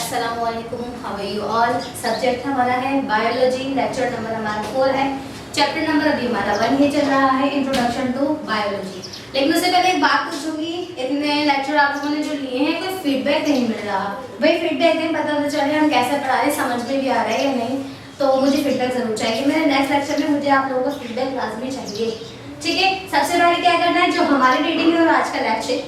अस्सलामुअलैकुम, how are you all. Subject हमारा है बायोलॉजी, लेक्चर नंबर हमारा 4 है। चैप्टर नंबर अभी हमारा 1 ही चल रहा है, इंट्रोडक्शन टू बायोलॉजी। लेकिन उससे पहले एक बात पूछूंगी, इतने लेक्चर आप लोगों ने जो लिए हैं कोई फीडबैक नहीं मिल रहा। भाई फीडबैक दें, पता तो चले हम कैसे पढ़ा रहे, समझ में भी आ रहा है या नहीं। तो मुझे फीडबैक जरूर चाहिए। मेरे नेक्स्ट लेक्चर में मुझे आप लोगों को फीडबैक लाजमी चाहिए, ठीक है। सबसे पहले क्या करना है, जो हमारी रीडिंग है और आज का लेक्चर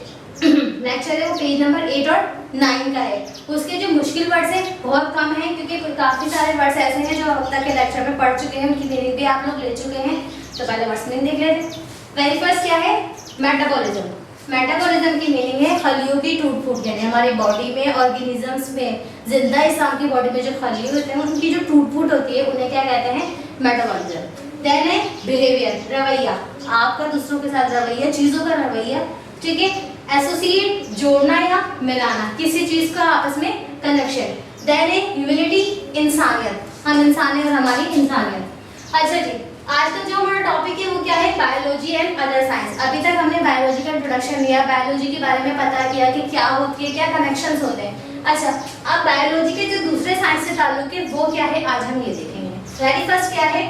है वो पेज नंबर 8 और 9 का है। उसके जो मुश्किल वर्ड्स हैं बहुत कम है, क्योंकि काफ़ी सारे वर्ड्स ऐसे हैं जो अब तक के लेक्चर में पढ़ चुके हैं, उनकी मीनिंग भी आप लोग ले चुके हैं। तो पहले वर्ड्स मीनिंग देख लेते हैं। वेरी फर्स्ट क्या है, मेटाबॉलिज्म। मेटाबॉलिज्म की मीनिंग है खलियों की टूट फूट, यानी हमारी बॉडी में ऑर्गेनिजम्स में, जिंदा इंसान की बॉडी में जो खलिए होते हैं उनकी जो टूट फूट होती है उन्हें क्या कहते हैं, मेटाबॉलिज्म। देन है बिहेवियर, रवैया, आपका दूसरों के साथ रवैया, चीज़ों का रवैया, ठीक है। एसोसिएट, जोड़ना या मिलाना, किसी चीज का आपस में कनेक्शन। देन है ह्यूमैनिटी, इंसानियत, हम इंसान हैं और हमारी इंसानियत। अच्छा जी, आज का जो हमारा टॉपिक है वो क्या है, बायोलॉजी एंड अदर साइंस। अभी तक हमने बायोलॉजी का इंट्रोडक्शन लिया, बायोलॉजी के बारे में पता किया कि क्या होती है, क्या कनेक्शंस होते हैं। अच्छा, अब बायोलॉजी के जो दूसरे साइंस से ताल्लुक है वो क्या है, आज हम ये देखेंगे। वेरी फर्स्ट क्या है,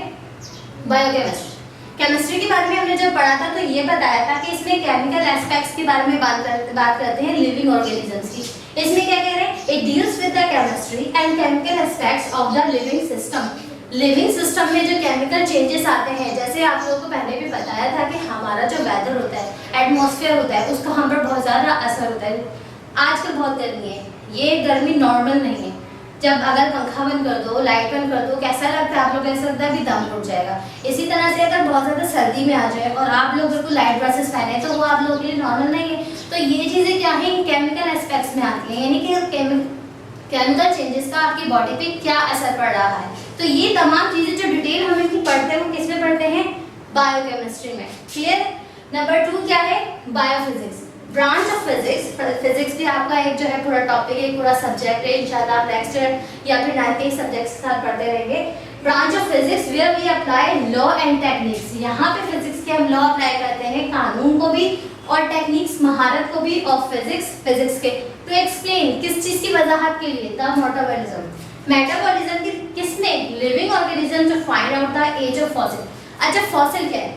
बायोकेमिस्ट्री। केमिस्ट्री के बारे में हमने जब पढ़ा था तो ये बताया था कि इसमें केमिकल एस्पेक्ट्स के बारे में बात करते हैं लिविंग ऑर्गेनिजम्स की। इसमें क्या कह रहे हैं, it deals with the chemistry and chemical aspects of the living system. Living system में जो केमिकल चेंजेस आते हैं, जैसे आप लोगों को पहले भी बताया था कि हमारा जो वेदर होता है, एटमॉस्फेयर होता है, उसका हम पर बहुत ज़्यादा असर होता है। आजकल बहुत गर्मी है, ये गर्मी नॉर्मल नहीं है। जब अगर पंखा बंद कर दो, लाइट बंद कर दो, कैसा लगता है, आप लोग ऐसा लगता है कि दम घुट जाएगा। इसी तरह से अगर बहुत ज़्यादा सर्दी में आ जाए और आप लोग बिल्कुल लाइट ड्रेसेस पहने तो वो आप लोगों के लिए नॉर्मल नहीं है। तो ये चीज़ें क्या है, केमिकल एस्पेक्ट्स में आती हैं, यानी कि केमिकल चेंजेस का आपकी बॉडी पे क्या असर पड़ रहा है। तो ये तमाम चीज़ें जो डिटेल हम इनकी पढ़ते हैं वो किस में पढ़ते हैं, बायोकेमिस्ट्री में। क्लियर। नंबर 2 क्या है, biophysics, branch of physics. Physics भी आपका एक जो है पूरा टॉपिक है, पूरा सब्जेक्ट है। इंशाल्लाह आप नेक्स्ट या फिर 9 के सब्जेक्ट्स के साथ पढ़ते रहेंगे। Branch of physics where we apply law and techniques. यहाँ पे फिजिक्स के हम लॉ अप्लाई करते हैं, कानून को भी और टेक्निक्स, महारत को भी, ऑफ फिजिक्स के। टू एक्सप्लेन, किस चीज़ की वजाहत के लिए, द मेटाबॉलिज्म। मेटाबॉलिज्म की किसने, living organism, to find out the age of fossil. अच्छा, फॉसिल क्या है,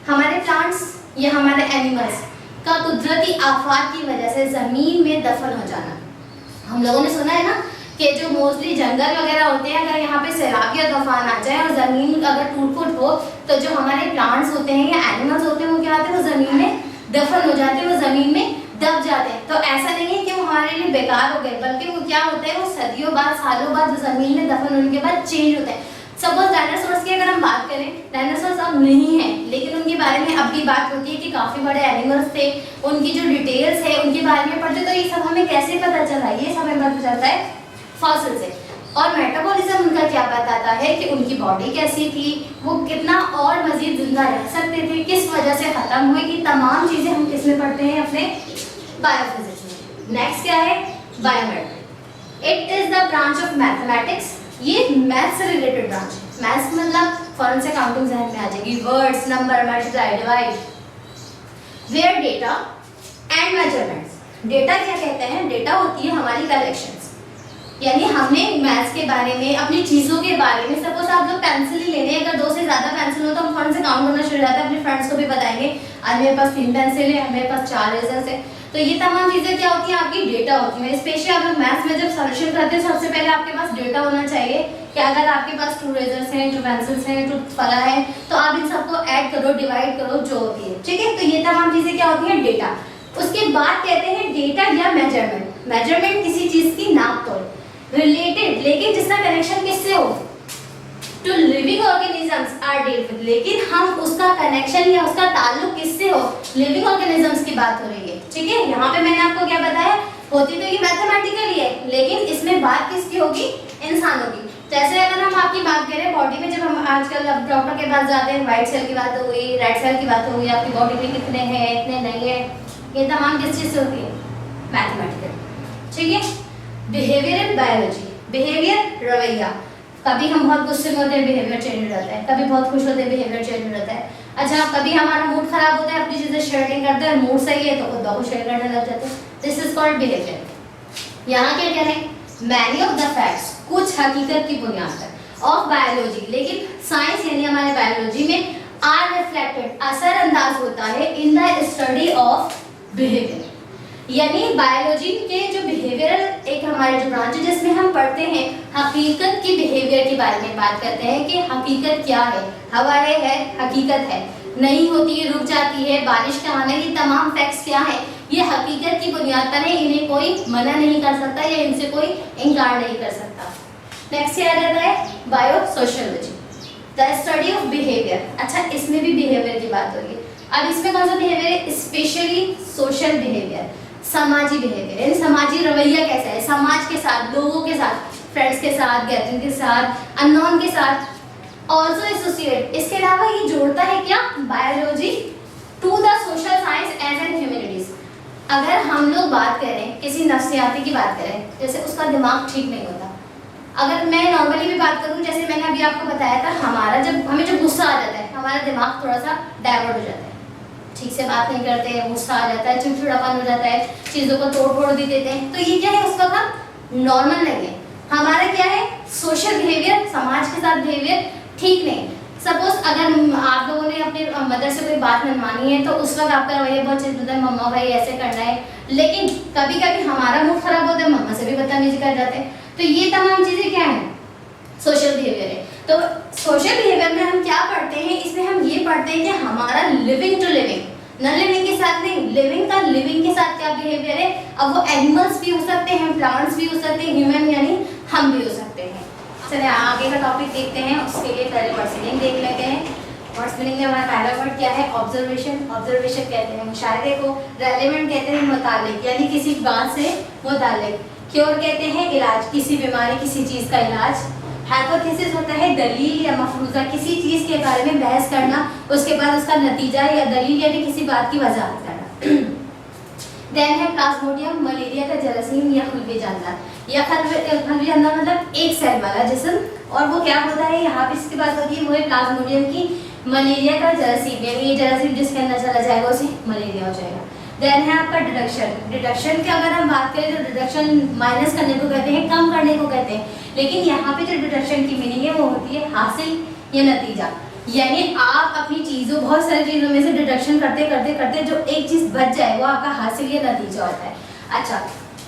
हमारे प्लांट्स या हमारे एनिमल्स का कुदरती आफात की वजह से ज़मीन में दफन हो जाना। हम लोगों ने सुना है ना कि जो मोस्टली जंगल वगैरह होते हैं, अगर यहाँ पे सैलाब या तूफान आ जाए और ज़मीन अगर टूट फूट हो तो जो हमारे प्लांट्स होते हैं या एनिमल्स होते हैं वो क्या होते हैं, वो ज़मीन में दफन हो जाते हैं, वो ज़मीन में दब जाते हैं। तो ऐसा नहीं है कि वो हमारे लिए बेकार हो गए, बल्कि वो क्या होता है, वो सदियों बाद, सालों बाद ज़मीन में दफन होने के बाद चेंज होते हैं। सपोज डायनासोर्स की अगर हम बात करें, डायनासोर्स अब नहीं है, लेकिन उनके बारे में अब भी बात होती है कि काफ़ी बड़े एनिमल्स थे, उनकी जो डिटेल्स है उनके बारे में पढ़ते। तो ये सब हमें कैसे पता चला, ये सब हमें पता चलता है फॉसिल से। और मेटाबॉलिज्म उनका क्या बताता है कि उनकी बॉडी कैसी थी, वो कितना और मजीद जिंदा रह सकते थे, किस वजह से ख़त्म हुए, कि तमाम चीज़ें हम किसमें पढ़ते हैं, अपने बायोफिजिक्स में। नेक्स्ट क्या है, biometric. It is the branch of mathematics. ये मैथ्स से रिलेटेड ब्रांच है। मैथ्स मतलब फॉरेन से काउंटिंग जहन में आ जाएगी, words, number, multiply, divide. Where data and measurements. Data क्या कहते हैं, डेटा होती है हमारी कलेक्शंस, यानी हमने मैथ्स के बारे में, अपनी चीज़ों के बारे में, सपोज आप लोग पेंसिल ही लेने, अगर 2 से ज़्यादा पेंसिल हो तो हम फॉरेन से काउंट करना शुरू हो जाता है, अपने फ्रेंड्स को भी बताएंगे आज मेरे पास 3 पेंसिल है, मेरे पास 4 रेजर्स है। तो ये तमाम चीज़ें क्या होती हैं, आपकी डेटा होती है। स्पेशली आप लोग मैथ्स में जब सॉल्यूशन करते हैं सबसे पहले आपके पास डेटा होना चाहिए कि अगर आपके पास 2 रेजर्स हैं, 2 पेंसिल्स हैं, 2 फला है, तो आप इन सबको ऐड करो, डिवाइड करो, जो होती है, ठीक है। तो ये तमाम चीज़ें क्या होती हैं, डेटा। उसके बाद कहते हैं डेटा या मेजरमेंट। मेजरमेंट किसी चीज़ की नाप तोल, रिलेटेड, लेकिन जिसका कनेक्शन किससे हो, to living organisms are dealt with, लेकिन हम उसका कनेक्शन या उसका ताल्लुक किससे हो, लिविंग ऑर्गेनिजम्स की बात हो रही है, ठीक है। यहाँ पे मैंने आपको क्या बताया, होती तो ये मैथमेटिकली है, लेकिन इसमें बात किसकी होगी, इंसानों की। जैसे अगर हम आपकी बात करें बॉडी में, जब हम आजकल अब डॉक्टर के पास जाते हैं, व्हाइट सेल की बात हो गई, रेड सेल की बात हो गई, आपकी बॉडी में कितने हैं, इतने नहीं है, ये तमाम किस चीज़ से होती है, मैथमेटिकल, ठीक है। बिहेवियर इन बायोलॉजी, बिहेवियर रवैया, कभी हम बहुत गुस्से में होते हैं, बिहेवियर चेंज हो जाता है, कभी बहुत खुश होते हैं, बिहेवियर चेंज हो जाता है। अच्छा, कभी हमारा मूड खराब होता है, अपनी चीज़ें शेयर नहीं करते हैं, मूड सही है तो खुद को शेयर करने लग जाते हैं। This is called behaviour. यहाँ क्या कह रहे हैं, मैनी ऑफ द फैक्ट्स, कुछ हकीकत की बुनियाद पर, ऑफ बायोलॉजी, लेकिन साइंस यानी हमारे बायोलॉजी में आर रिफ्लेक्टेड, असरअंदाज होता है in the study of behaviour, यानी बायोलॉजी के जो बिहेवियरल एक हमारे जो ब्रांच है जिसमें हम पढ़ते हैं हकीकत की बिहेवियर के बारे में बात करते हैं कि हकीकत क्या है, हवा है हकीकत है, नहीं होती है रुक जाती है, बारिश का आना, ये तमाम फैक्ट्स क्या है, ये हकीकत की बुनियाद पर है, इन्हें कोई मना नहीं कर सकता या इनसे कोई इनकार नहीं कर सकता। नेक्स्ट आ जाता है bio sociology, the study of behaviour. अच्छा, इसमें भी बिहेवियर की बात होगी। अब इसमें कौन सा बिहेवियर है? स्पेशली सोशल बिहेवियर, समाजी बिहेवियर, यानी समाजी रवैया कैसा है समाज के साथ, लोगों के साथ, फ्रेंड्स के साथ, गैदरिंग के साथ, अननोन के साथ, ऑल्सो एसोसिएट। इसके अलावा ये जोड़ता है क्या? Biology to the social science as an humanities. अगर हम लोग बात करें किसी नफ्सियाती की बात करें, जैसे उसका दिमाग ठीक नहीं होता, अगर मैं नॉर्मली भी बात करूं, जैसे मैंने अभी आपको बताया था, हमारा जब हमें जब गुस्सा आ जाता है हमारा दिमाग थोड़ा सा डाइवर्ट हो जाता है, ठीक से बात नहीं करते हैं, गुस्सा आ जाता है, चिड़चिड़ापन हो जाता है, चीज़ों को तोड़ फोड़ भी देते हैं, तो ये क्या है? उस वक्त हम नॉर्मल नहीं है, हमारा क्या है? सोशल बिहेवियर, समाज के साथ बिहेवियर ठीक नहीं। सपोज अगर आप लोगों ने अपने मदर से कोई बात मनवानी है तो उस वक्त आपका रवैया बहुत चेंज होता है, मम्मा भाई ऐसे करना है, लेकिन कभी कभी हमारा मूड खराब होता है, मम्मा से भी बदतमीजी कर जाते हैं, तो ये तमाम चीज़ें क्या है? सोशल बिहेवियर है। तो सोशल बिहेवियर में हम क्या पढ़ते हैं? इसमें हम ये पढ़ते हैं कि हमारा living to living, non living के साथ नहीं, लिविंग का लिविंग के साथ क्या बिहेवियर है। अब वो एनिमल्स भी हो सकते हैं, प्लांट्स भी हो सकते हैं, ह्यूमन यानी हम भी हो सकते हैं। चलिए आगे का टॉपिक देखते हैं, उसके लिए पहले वर्ड मीनिंग देख लेते हैं। वर्ड मीनिंग में हमारा पहला वर्ड क्या है? ऑब्जर्वेशन। ऑब्जर्वेशन कहते हैं मुशाहिदे को, रेलेवेंट कहते हैं मुतालिक, यानी किसी बात से मुतालिक। क्योर कहते हैं इलाज, किसी बीमारी किसी चीज़ का इलाज। हाइपोथेसिस होता है दलील या मफरूजा, किसी चीज़ के बारे में बहस करना, उसके बाद उसका नतीजा या दलील यानी किसी बात की वजाहत करना। देन है प्लाज्मोडियम, मलेरिया का जरासीम या खुलवी जानदार, या खुलवी जानदार मतलब एक सेल वाला जिस्म, और वो क्या होता है यहाँ पे इसकी बात होती है, वो है प्लाज्मोडियम की मलेरिया का जरासीम, यानी ये जरासीम जिसके अंदर चला जाएगा उसे मलेरिया हो जाएगा। देन है आपका डिडक्शन। डिडक्शन की अगर हम बात करें तो डिडक्शन माइनस करने को कहते हैं, कम करने को कहते हैं, लेकिन यहाँ पे जो डिडक्शन की मीनिंग है वो होती है हासिल या नतीजा, यानी आप अपनी चीज़ों, बहुत सारी चीज़ों में से डिडक्शन करते करते करते जो एक चीज़ बच जाए वो आपका हासिल या नतीजा होता है। अच्छा,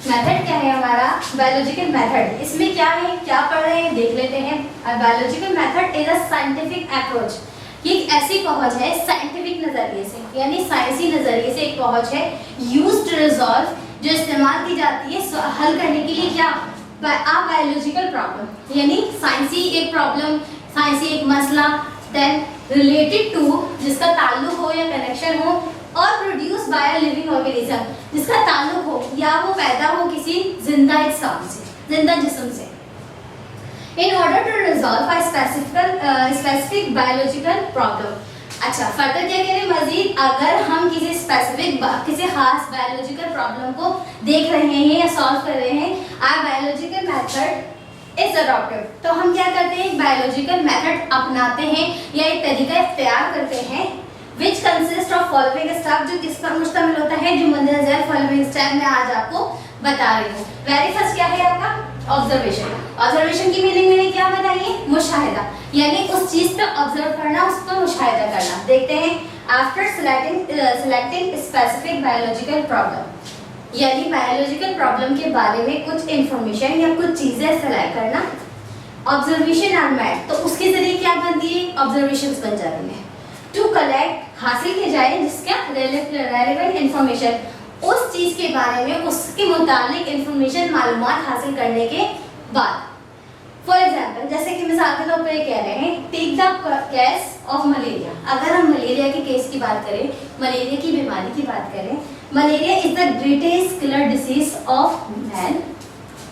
मेथड क्या है हमारा? Biological method. इसमें क्या है, क्या पढ़ रहे हैं देख लेते हैं। Biological method is a scientific approach, ये एक ऐसी पहुंच है साइंटिफिक नज़रिए से, यानी साइंसी नज़रिए से एक पहुंच है, यूज्ड टू रिजॉल्व, जो इस्तेमाल की जाती है हल करने के लिए क्या? आ बायोलॉजिकल प्रॉब्लम, यानी साइंसी एक प्रॉब्लम, साइंसी एक मसला, देन रिलेटेड टू, जिसका ताल्लुक हो या कनेक्शन हो, और प्रोड्यूस बाय लिविंग ऑर्गेनिज्म, जिसका ताल्लुक हो या वो पैदा हो किसी जिंदा इंसान से, जिंदा जिस्म से। In order to resolve a specific biological problem. अच्छा, फर्दर क्या कह रहे हैं मजीद? अगर हम किसी स्पेसिफिक किसी खास बायोलॉजिकल प्रॉब्लम को देख रहे हैं या सॉल्व कर रहे हैं, or biological method is adopted, तो हम क्या करते हैं? एक बायोलॉजिकल मेथड अपनाते हैं या एक तरीका इख्तियार करते हैं, which consist of following step, जो किस पर मुश्तमिल होता है, जो मंदरज़र फॉलोइंग स्टेप मैं आज आपको बता रही हूँ। वेरी फर्स्ट क्या है आपका? ऑब्जर्वेशन। ऑब्जर्वेशन की मीनिंग मैंने क्या बताई? मुशाहिदा, यानी उस चीज का ऑब्जर्व करना, उसका मुशाहिदा करना। देखते हैं, after selecting specific biological problem, यानी बायोलॉजिकल प्रॉब्लम के बारे में कुछ इंफॉर्मेशन या कुछ चीजें सेलेक्ट करना। ऑब्जर्वेशन आर मेड, तो उसके जरिए क्या बनती है? ऑब्जर्वेशंस बन जाती हैं। टू कलेक्ट, हासिल की जाए जिसका रेलेवेंट इंफॉर्मेशन, उस चीज़ के बारे में उसके मुतालिक इंफॉर्मेशन मालूमात हासिल करने के बाद। फॉर एग्जाम्पल, जैसे कि मिसाल के तौर पर ये कह रहे हैं, take the case of malaria. अगर हम मलेरिया के केस की बात करें, मलेरिया की बीमारी की बात करें, malaria is the greatest killer disease of man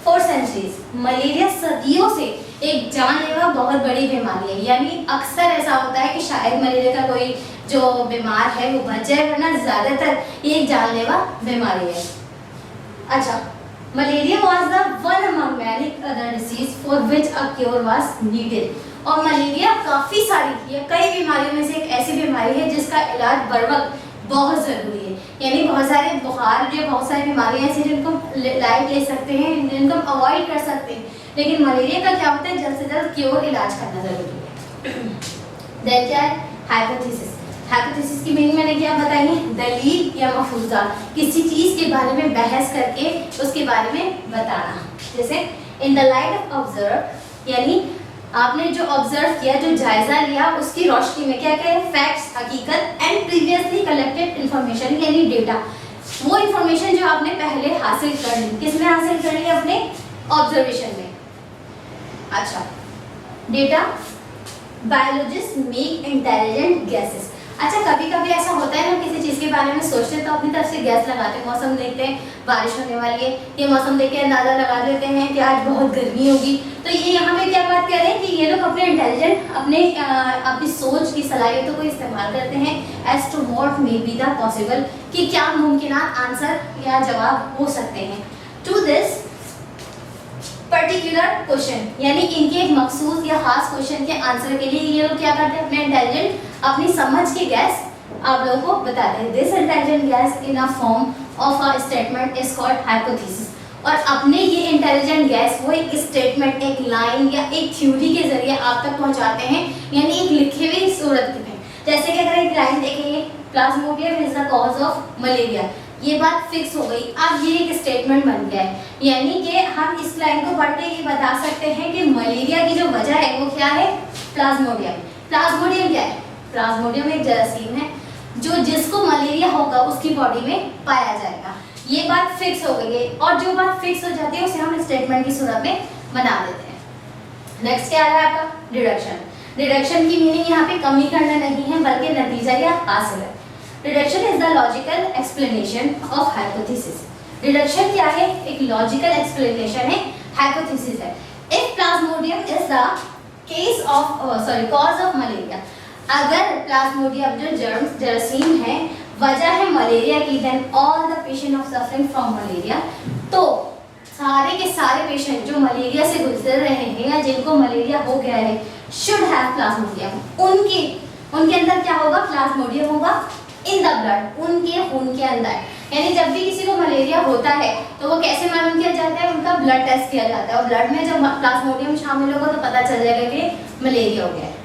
for centuries. Malaria सदियों से एक जानलेवा बहुत बड़ी बीमारी है, यानी अक्सर ऐसा होता है कि शायद मलेरिया का कोई जो बीमार है वो बच जाए, वरना ज़्यादातर ये एक जानलेवा बीमारी है। अच्छा, malaria was the one among many other disease for which a cure was needed. और मलेरिया काफ़ी सारी या कई बीमारियों में से एक ऐसी बीमारी है जिसका इलाज बर वक्त बहुत ज़रूरी है, यानी बहुत सारे बुखार या बहुत सारी बीमारियां ऐसी जिनको लाइट ले सकते हैं, जिनको हम अवॉइड कर सकते हैं, लेकिन मलेरिया का क्या होता है, जल्द से जल्द क्योर इलाज करना जरूरी है। देन क्या है, हाइपोथेसिस। हाइपोथेसिस की मीनिंग मैंने क्या बताई है, दलील या मफरूजा, किसी चीज के बारे में बहस करके उसके बारे में बताना। जैसे in the light of observe, यानी आपने जो ऑब्जर्व किया, जो जायजा लिया, उसकी रोशनी में क्या क्या है, फैक्ट्स, हकीकत, एंड प्रीवियसली कलेक्टेड इंफॉर्मेशन, यानी डेटा, वो इंफॉर्मेशन जो आपने पहले हासिल कर ली। किसमें हासिल कर ली, अपने ऑब्जर्वेशन में। अच्छा, data biologist make intelligent gases. अच्छा, कभी कभी ऐसा होता है ना, किसी चीज़ के बारे में सोचते हैं तो अपनी तरफ से गैस लगाते हैं। मौसम देखते हैं बारिश होने वाली है, ये मौसम देख के अंदाज़ा लगा देते हैं कि आज बहुत गर्मी होगी। तो ये यहाँ पे क्या बात कर रहे हैं कि ये लोग अपने इंटेलिजेंट, अपनी सोच की सलाहियतों को इस्तेमाल करते हैं as to what may be the possible, कि क्या मुमकिन आंसर या जवाब हो सकते हैं टू दिस पर्टिकुलर क्वेश्चन, यानी इनके एक मखसूस या खास क्वेश्चन के आंसर के लिए ये लोग क्या करते हैं, अपने इंटेलिजेंट, अपनी समझ के गैस आप लोगों को बताते हैं। This intelligent gas in a form of a statement is called hypothesis. और अपने ये इंटेलिजेंट गैस वो एक स्टेटमेंट, एक लाइन या एक थ्योरी के जरिए आप तक पहुंचाते हैं, यानी एक लिखे हुई सूरत में। जैसे कि अगर एक लाइन देखेंगे, Plasmodium is the cause of malaria, ये बात फिक्स हो गई। अब ये एक स्टेटमेंट बन गया है, यानी कि हम इस लाइन को पढ़ के ये बता सकते हैं कि मलेरिया की जो वजह है वो क्या है, प्लाज्मोडियम। प्लाज्मोडियम क्या है, प्लाज्मोडियम एक जरासीम है जो जिसको मलेरिया होगा उसकी बॉडी में पाया जाएगा। ये बात फिक्स हो गई है, और जो बात फिक्स हो जाती है उसे हम स्टेटमेंट की सूरत में बना देते हैं। नेक्स्ट क्या है आपका, डिडक्शन। डिडक्शन की मीनिंग यहाँ पे कमी करना नहीं है, बल्कि नतीजा या हासिल है। Deduction is the logical explanation of hypothesis. Deduction क्या है, एक लॉजिकल एक्सप्लेनेशन है, हाइपोथेसिस है। If plasmodium is the case of cause of malaria, अगर प्लाज्मोडियम जो जरासीम है वजह है मलेरिया की, then all the patient of suffering from malaria, तो सारे के सारे पेशेंट जो मलेरिया से गुजर रहे हैं या जिनको मलेरिया हो गया है, शुड हैव प्लाज्मोडियम, उनके अंदर क्या होगा, प्लाज्मोडियम होगा इन द ब्लड, उनके खून के अंदर। यानी जब भी किसी को मलेरिया होता है तो वो कैसे मालूम किया जाता है, उनका ब्लड टेस्ट किया जाता है, और ब्लड में जब प्लाज्मोडियम शामिल होगा तो पता चल जाएगा कि मलेरिया हो गया है।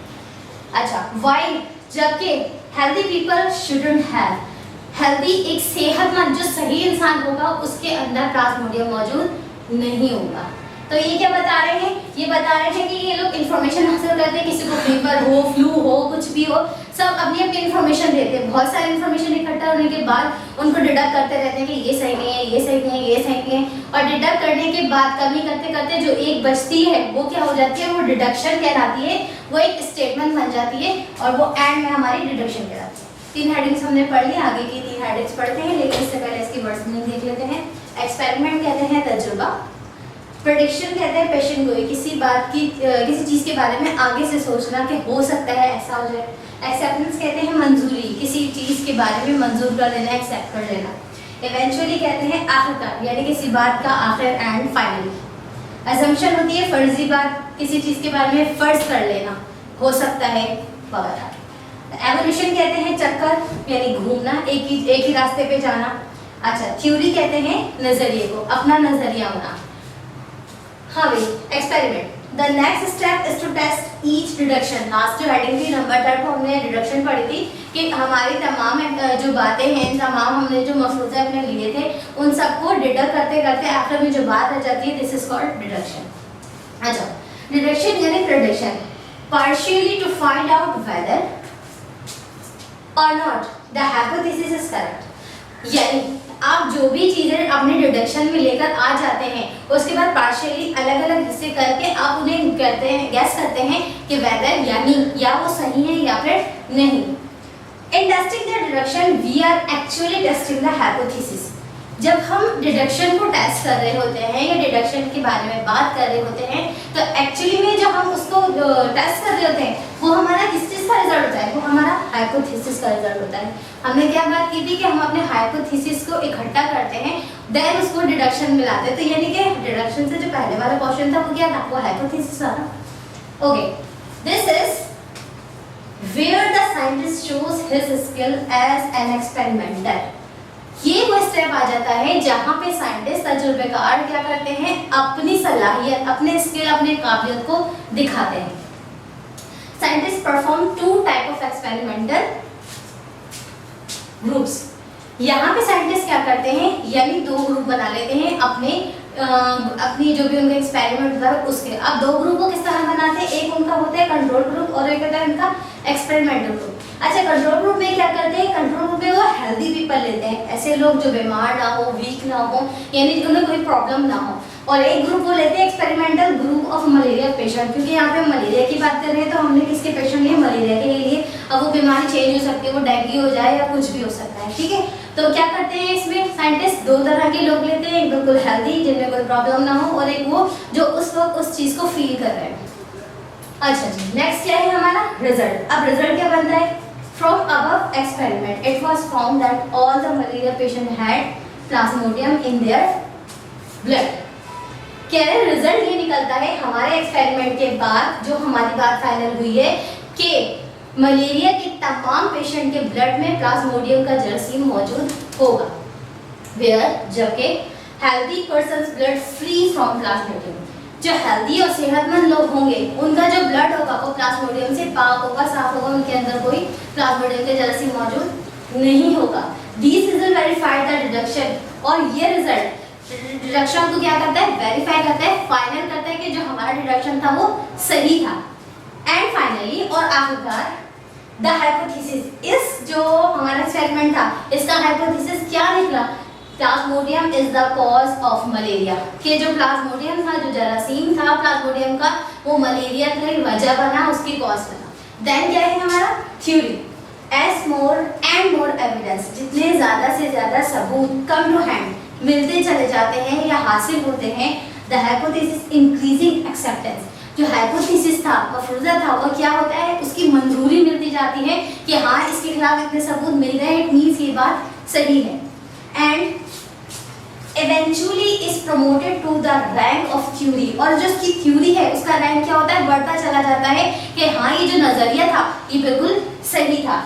अच्छा, वाई, जबकि healthy people shouldn't have, healthy एक सेहतमंद जो सही इंसान होगा उसके अंदर प्लाज्मोडियम मौजूद नहीं होगा। तो ये क्या बता रहे हैं, ये बता रहे हैं कि ये लोग इन्फॉर्मेशन हासिल करते हैं, किसी को फीवर हो, फ्लू हो, कुछ भी हो, सब अपनी अपनी इन्फॉर्मेशन देते हैं। बहुत सारी इन्फॉर्मेशन इकट्ठा होने के बाद उनको डिडक्ट करते रहते हैं कि ये सही नहीं है, ये सही नहीं है, ये सही नहीं है, और डिडक्ट करने के बाद कमी करते करते जो एक बचती है वो क्या हो जाती है, वो डिडक्शन कहलाती है, वो एक स्टेटमेंट बन जाती है, और वो एंड में हमारी डिडक्शन कहलाती है। 3 हेडिंग्स हमने पढ़ ली, आगे की 3 हेडिंग्स पढ़ते हैं, लेकिन इससे पहले इसकी वर्ड्स मीनिंग देख लेते हैं। एक्सपेरिमेंट कहते हैं तजुर्बा, प्रेडिक्शन कहते हैं पेशेंट गोई, किसी बात की किसी चीज़ के बारे में आगे से सोचना कि हो सकता है ऐसा हो जाए। एक्सेप्टेंस कहते हैं मंजूरी, किसी चीज़ के बारे में मंजूर कर लेना, एक्सेप्ट कर लेना। इवेंचुअली कहते हैं आखिरकार, यानी किसी बात का आखिर, एंड फाइनली। असम्पशन होती है फर्जी बात, किसी चीज़ के बारे में फर्ज कर लेना, हो सकता है वगैरह। एवोल्यूशन कहते हैं चक्कर, यानी घूमना, एक ही रास्ते पे जाना। अच्छा, थ्योरी कहते हैं नजरिए को, अपना नजरिया होना। हाँ भाई, experiment. The next step is to test each deduction. Last जो हेडिंग थी नंबर 3 को हमने डिडक्शन पढ़ी थी कि हमारी तमाम जो बातें हैं, तमाम हमने जो मफरूज़े अपने लिए थे, उन सबको डिडक्ट करते करते आखिर में जो बात आ जाती है, दिस इज कॉल्ड डिडक्शन। अच्छा, डिडक्शन यानी prediction, partially to find out whether और not the hypothesis is correct. यानी आप जो भी चीज़ें अपने डिडक्शन में लेकर आ जाते हैं, उसके बाद पार्शियली अलग अलग हिस्से करके आप उन्हें कहते हैं, गैस करते हैं कि वेदर यानी या वो सही है या फिर नहीं। In testing the deduction we are actually testing the hypothesis. जब हम डिडक्शन को टेस्ट कर रहे होते हैं या डिडक्शन के बारे में बात कर रहे होते हैं, तो एक्चुअली में जब हम उसको टेस्ट कर रहे होते हैं वो हमारा किस चीज़ का रिजल्ट होता है, वो हमारा हाइपोथेसिस का रिजल्ट होता है। हमने क्या बात की थी कि हम अपने हाइपोथेसिस को इकट्ठा करते हैं, देन उसको डिडक्शन में लाते हैं। तो यानी कि डिडक्शन से जो पहले वाला क्वेश्चन था वो क्या था, वो हाइपोथेसिस था ना। Okay, this is where the scientist shows his skill as an experimenter. वो स्टेप आ जाता है जहाँ पे साइंटिस्ट तजुर्बेकार क्या करते हैं, अपनी सलाहियत, अपने स्किल, अपने काबिलियत को दिखाते हैं। Scientist perform 2 type of experimental groups. यहाँ पे साइंटिस्ट क्या करते हैं, यानी 2 ग्रुप बना लेते हैं अपनी जो भी उनका एक्सपेरिमेंट होता है उसके। अब 2 ग्रुप को किस तरह बनाते हैं, एक उनका होता है कंट्रोल ग्रुप और एक होता है उनका एक्सपेरिमेंटल ग्रुप। अच्छा, कंट्रोल ग्रुप में क्या करते हैं, कंट्रोल ग्रुप में वो हेल्दी पीपल लेते हैं, ऐसे लोग जो बीमार ना हो, वीक ना हो, यानी उन्हें कोई प्रॉब्लम ना हो। और एक ग्रुप वो लेते हैं experimental group of malaria patient, क्योंकि यहाँ पे मलेरिया की बात कर रहे हैं तो हमने किसके पेशेंट लिए, मलेरिया के लिए। अब वो बीमारी चेंज हो सकती है, वो डेंगू हो जाए या कुछ भी हो सकता है, ठीक है। तो क्या करते हैं इसमें साइंटिस्ट, 2 तरह के लोग लेते हैं, एक बिल्कुल हेल्दी जिनमें कोई प्रॉब्लम ना हो, और एक वो जो उस वक्त उस चीज को फील कर रहे हैं। अच्छा जी, नेक्स्ट क्या है हमारा रिजल्ट। अब रिजल्ट क्या बनता है, from above experiment it was found that all the malaria patient had Plasmodium in their blood. कह रहे रिजल्ट ये निकलता है हमारे एक्सपेरिमेंट के बाद, जो हमारी बात फाइनल हुई है कि मलेरिया के तमाम पेशेंट के ब्लड में प्लाज्मोडियम का जरासीम मौजूद होगा, वेयर जबकि healthy persons blood free from Plasmodium. जो हेल्दी और सेहतमंद लोग होंगे उनका जो ब्लड होगा वो प्लाज्मोडियम से पाक होगा, साफ होगा, उनके अंदर कोई प्लाज्मोडियम के जरासीम मौजूद नहीं होगा। This result verified the deduction, और ये रिजल्ट डिडक्शन को क्या करता है, वेरीफाई करता है, फाइनल करता है कि जो हमारा डिडक्शन था वो सही था। एंड फाइनली, और आखिरकार, द हाइपोथेसिस, इस जो हमारा एक्सपेरिमेंट था इसका हाइपोथेसिस क्या निकला, Plasmodium is the cause of malaria, कि जो प्लाज्मोडियम था, जो जरासीम था प्लाज्मोडियम का, वो मलेरिया की वजह बना, उसकी कॉज बना। देन क्या है हमारा theory, as more and more evidence, जितने ज़्यादा से ज़्यादा सबूत कम टू हैंड मिलते चले जाते हैं या हासिल होते हैं, द हाइपोथेसिस इंक्रीजिंग एक्सेप्टेंस, जो हाइपोथेसिस था, मफरूज़ा था, वो क्या होता है, उसकी मंजूरी मिलती जाती है कि हाँ इसके खिलाफ इतने सबूत मिल गए, इट मीन्स ये बात सही है। And eventually is promoted to the rank of theory, और जो इसकी थ्योरी है उसका रैंक क्या होता है, बढ़ता चला जाता है कि हाँ ये जो नजरिया था ये बिल्कुल सही था।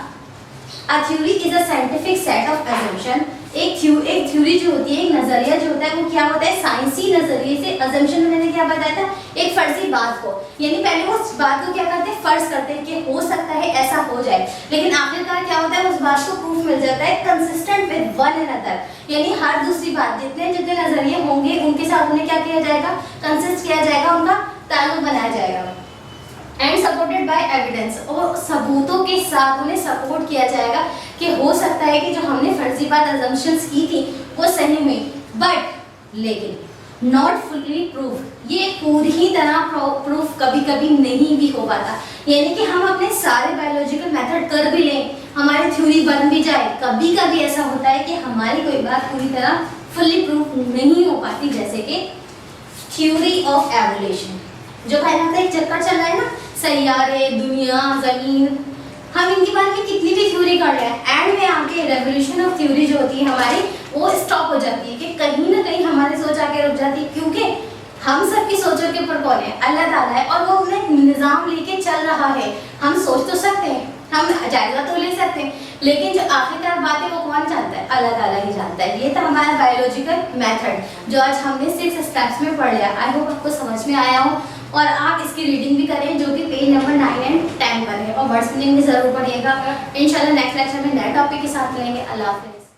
A theory is a scientific set of assumption, एक थ्योरी जो होती है, एक नजरिया जो होता है वो क्या होता है, साइंसी नजरिए से। अजम्पशन में मैंने क्या बताया था, एक फर्जी बात को, यानी पहले वो उस बात को क्या करते हैं, फर्ज करते हैं कि हो सकता है ऐसा हो जाए, लेकिन आखिरकार क्या होता है, उस बात को प्रूफ मिल जाता है, कंसिस्टेंट विद वन अनदर, यानी हर दूसरी बात, जितने जितने नजरिए होंगे उनके साथ उन्हें क्या किया जाएगा, कंसिस्ट किया जाएगा, उनका ताल्लुक बनाया जाएगा। एंड सपोर्टेड बाय एविडेंस, और सबूतों के साथ उन्हें सपोर्ट किया जाएगा कि हो सकता है कि जो हमने फर्जी बात अजम्पशंस की थी वो सही हुई, बट लेकिन नॉट फुल्ली प्रूफ, ये पूरी ही तरह प्रूफ कभी कभी नहीं भी हो पाता, यानी कि हम अपने सारे बायोलॉजिकल मेथड कर भी लें, हमारी थ्योरी बन भी जाए, कभी कभी ऐसा होता है कि हमारी कोई बात पूरी तरह फुल्ली प्रूफ नहीं हो पाती, जैसे कि थ्योरी ऑफ एवोल्यूशन, जो कहना था एक चक्कर चल रहा है ना, सैयारे, दुनिया, जमीन, हम इनके बारे में कितनी भी थ्योरी कर रहे हैं, एंड में आके रेवोल्यूशन ऑफ थ्योरी जो होती है हमारी, वो स्टॉप हो जाती है, कि कहीं ना कहीं हमारी सोच आके रुक जाती है, क्योंकि हम सबकी सोचों के ऊपर कौन है, अल्लाह ताला है, और वो अपने निज़ाम लेके चल रहा है। हम सोच तो सकते हैं, हम जायजा तो ले सकते हैं, लेकिन जो आखिरकार बात है वो कौन जानता है, अल्लाह ताला ही जानता है। ये था हमारा बायोलॉजिकल मेथड जो आज हमने 6 स्टेप्स में पढ़ लिया। आई होप आपको समझ में आया हो, और आप इसकी रीडिंग भी करें, जो कि पेज नंबर 9 एंड 10 पर है, और वर्ड्स मीनिंग भी जरूर पढ़िएगा। इंशाल्लाह नेक्स्ट लेक्चर में नए टॉपिक के साथ मिलेंगे। अल्लाह हाफ़िज़।